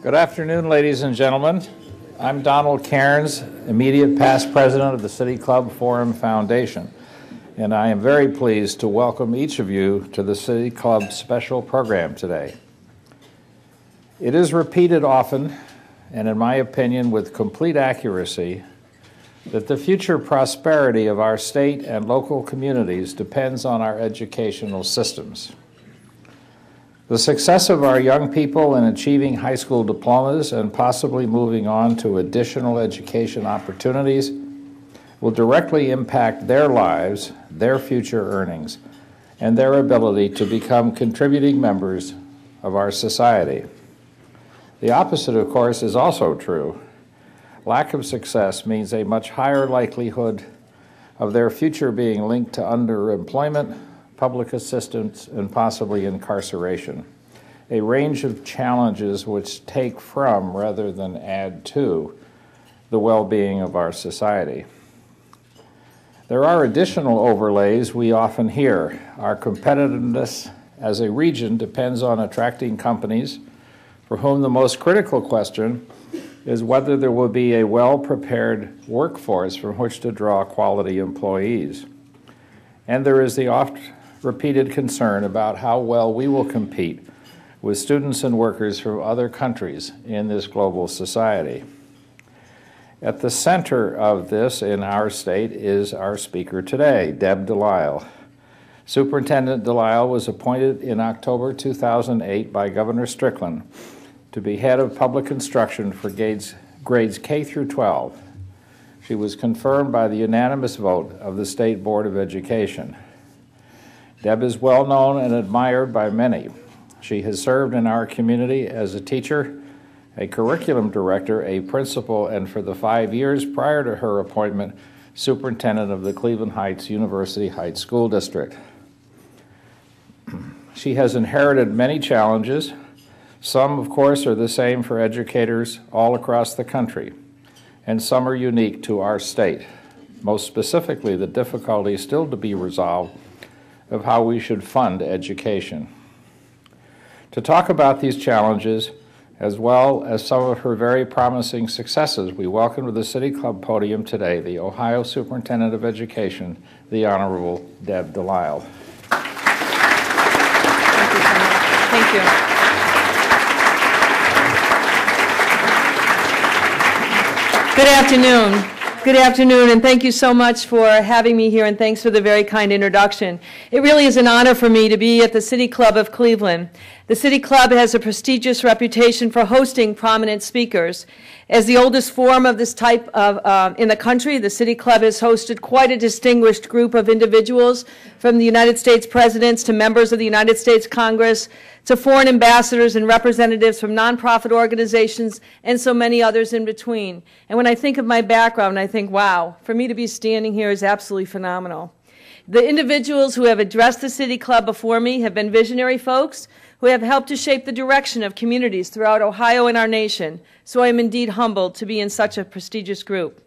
Good afternoon, ladies and gentlemen. I'm Donald Cairns, immediate past president of the City Club Forum Foundation, and I am very pleased to welcome each of you to the City Club special program today. It is repeated often, and in my opinion with complete accuracy, that the future prosperity of our state and local communities depends on our educational systems. The success of our young people in achieving high school diplomas and possibly moving on to additional education opportunities will directly impact their lives, their future earnings, and their ability to become contributing members of our society. The opposite, of course, is also true. Lack of success means a much higher likelihood of their future being linked to underemployment, public assistance, and possibly incarceration, a range of challenges which take from rather than add to the well-being of our society. There are additional overlays we often hear. Our competitiveness as a region depends on attracting companies for whom the most critical question is whether there will be a well-prepared workforce from which to draw quality employees. And there is the oft-repeated concern about how well we will compete with students and workers from other countries in this global society. At the center of this in our state is our speaker today, Deb Delisle. Superintendent Delisle was appointed in October 2008 by Governor Strickland to be head of public instruction for grades K through 12. She was confirmed by the unanimous vote of the State Board of Education. Deb is well known and admired by many. She has served in our community as a teacher, a curriculum director, a principal, and for the 5 years prior to her appointment, superintendent of the Cleveland Heights University Heights School District. She has inherited many challenges. Some, of course, are the same for educators all across the country, and some are unique to our state. Most specifically, the difficulty still to be resolved of how we should fund education. To talk about these challenges, as well as some of her very promising successes, we welcome to the City Club podium today the Ohio Superintendent of Education, the Honorable Deb Delisle. Thank you. Good afternoon. Good afternoon, and thank you so much for having me here, and thanks for the very kind introduction. It really is an honor for me to be at the City Club of Cleveland. The City Club has a prestigious reputation for hosting prominent speakers. As the oldest forum of this type in the country, the City Club has hosted quite a distinguished group of individuals, from the United States presidents to members of the United States Congress, to foreign ambassadors and representatives from nonprofit organizations, and so many others in between. And when I think of my background, I think, wow, for me to be standing here is absolutely phenomenal. The individuals who have addressed the City Club before me have been visionary folks who have helped to shape the direction of communities throughout Ohio and our nation. So I am indeed humbled to be in such a prestigious group.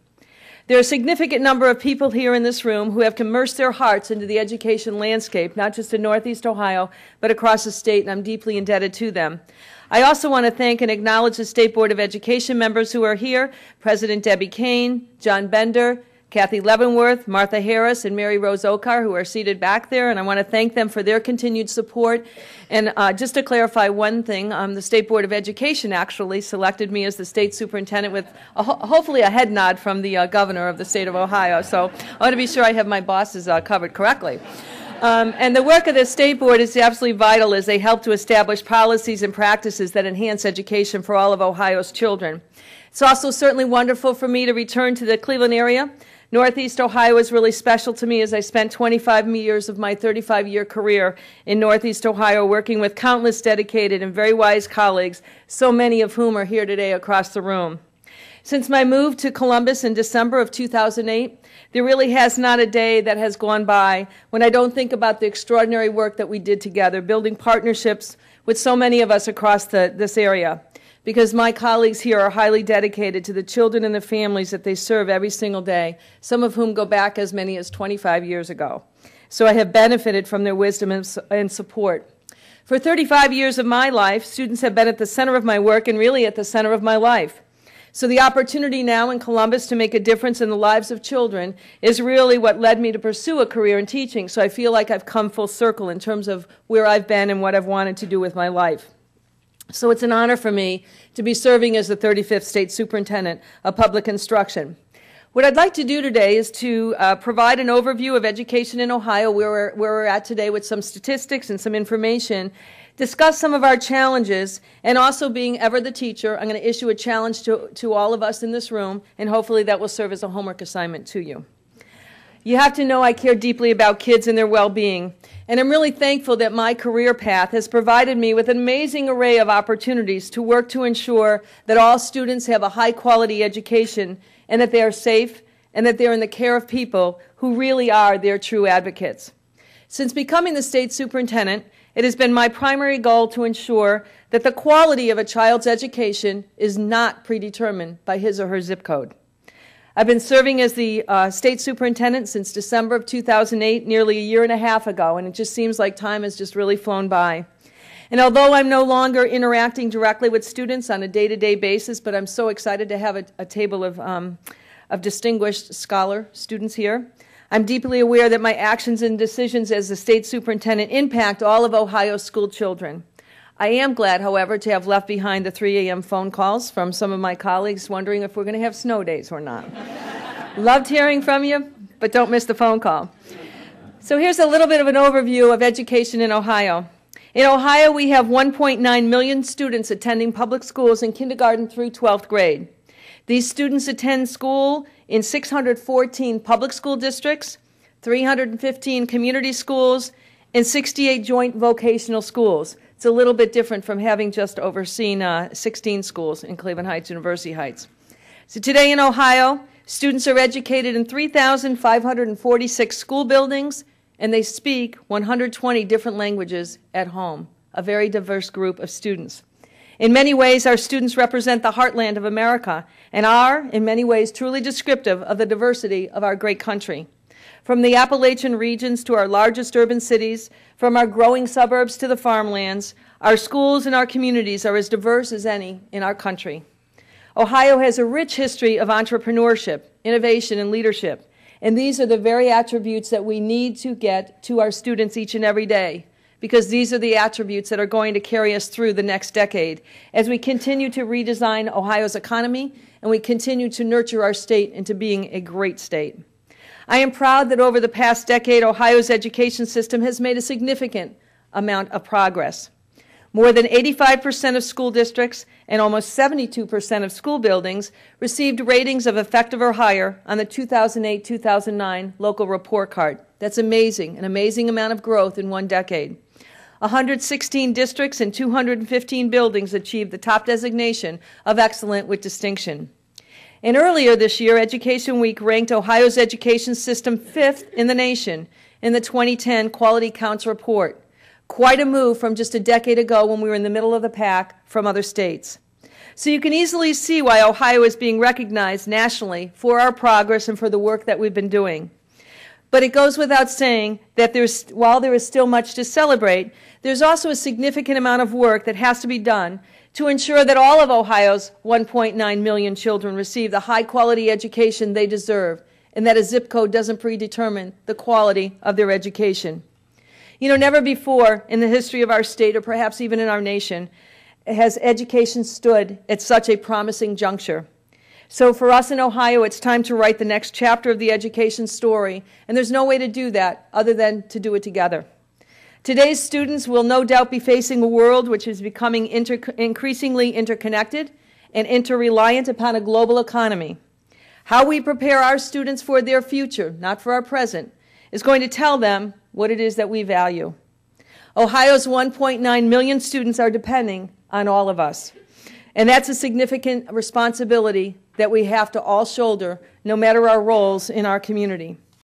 There are a significant number of people here in this room who have immersed their hearts into the education landscape, not just in Northeast Ohio, but across the state, and I'm deeply indebted to them. I also want to thank and acknowledge the State Board of Education members who are here, President Debbie Kane, John Bender, Kathy Leavenworth, Martha Harris, and Mary Rose Okar, who are seated back there, and I want to thank them for their continued support. And just to clarify one thing, the State Board of Education actually selected me as the state superintendent with hopefully a head nod from the governor of the state of Ohio. So I want to be sure I have my bosses covered correctly. And the work of the State Board is absolutely vital as they help to establish policies and practices that enhance education for all of Ohio's children. It's also certainly wonderful for me to return to the Cleveland area. Northeast Ohio is really special to me as I spent 25 years of my 35-year career in Northeast Ohio working with countless dedicated and very wise colleagues, so many of whom are here today across the room. Since my move to Columbus in December of 2008, there really has not a day that has gone by when I don't think about the extraordinary work that we did together, building partnerships with so many of us across this area. Because my colleagues here are highly dedicated to the children and the families that they serve every single day, some of whom go back as many as 25 years ago. So I have benefited from their wisdom and support. For 35 years of my life, students have been at the center of my work and really at the center of my life. So the opportunity now in Columbus to make a difference in the lives of children is really what led me to pursue a career in teaching. So I feel like I've come full circle in terms of where I've been and what I've wanted to do with my life. So it's an honor for me to be serving as the 35th State Superintendent of Public Instruction. What I'd like to do today is to provide an overview of education in Ohio, where we're at today with some statistics and some information, discuss some of our challenges, and also being ever the teacher, I'm going to issue a challenge to all of us in this room, and hopefully that will serve as a homework assignment to you. You have to know I care deeply about kids and their well-being, and I'm really thankful that my career path has provided me with an amazing array of opportunities to work to ensure that all students have a high-quality education and that they are safe and that they're in the care of people who really are their true advocates. Since becoming the state superintendent, it has been my primary goal to ensure that the quality of a child's education is not predetermined by his or her zip code. I've been serving as the state superintendent since December of 2008, nearly a year and a half ago, and it just seems like time has just really flown by. And although I'm no longer interacting directly with students on a day-to-day basis, but I'm so excited to have a table of distinguished scholar students here, I'm deeply aware that my actions and decisions as the state superintendent impact all of Ohio's school children. I am glad, however, to have left behind the 3 a.m. phone calls from some of my colleagues wondering if we're going to have snow days or not. Loved hearing from you, but don't miss the phone call. So here's a little bit of an overview of education in Ohio. In Ohio, we have 1.9 million students attending public schools in kindergarten through 12th grade. These students attend school in 614 public school districts, 315 community schools, and 68 joint vocational schools. It's a little bit different from having just overseen 16 schools in Cleveland Heights, University Heights. So today in Ohio, students are educated in 3,546 school buildings, and they speak 120 different languages at home, a very diverse group of students. In many ways, our students represent the heartland of America and are, in many ways, truly descriptive of the diversity of our great country. From the Appalachian regions to our largest urban cities, from our growing suburbs to the farmlands, our schools and our communities are as diverse as any in our country. Ohio has a rich history of entrepreneurship, innovation, and leadership. And these are the very attributes that we need to get to our students each and every day, because these are the attributes that are going to carry us through the next decade as we continue to redesign Ohio's economy and we continue to nurture our state into being a great state. I am proud that over the past decade, Ohio's education system has made a significant amount of progress. More than 85% of school districts and almost 72% of school buildings received ratings of effective or higher on the 2008-2009 local report card. That's amazing, an amazing amount of growth in one decade. 116 districts and 215 buildings achieved the top designation of excellent with distinction. And earlier this year, Education Week ranked Ohio's education system 5th in the nation in the 2010 Quality Counts report. Quite a move from just a decade ago when we were in the middle of the pack from other states. So you can easily see why Ohio is being recognized nationally for our progress and for the work that we've been doing. But it goes without saying that while there is still much to celebrate, there's also a significant amount of work that has to be done to ensure that all of Ohio's 1.9 million children receive the high-quality education they deserve and that a zip code doesn't predetermine the quality of their education. You know, never before in the history of our state, or perhaps even in our nation, has education stood at such a promising juncture. So for us in Ohio, it's time to write the next chapter of the education story, and there's no way to do that other than to do it together. Today's students will no doubt be facing a world which is becoming increasingly interconnected and interreliant upon a global economy. How we prepare our students for their future, not for our present, is going to tell them what it is that we value. Ohio's 1.9 million students are depending on all of us. And that's a significant responsibility that we have to all shoulder, no matter our roles in our community.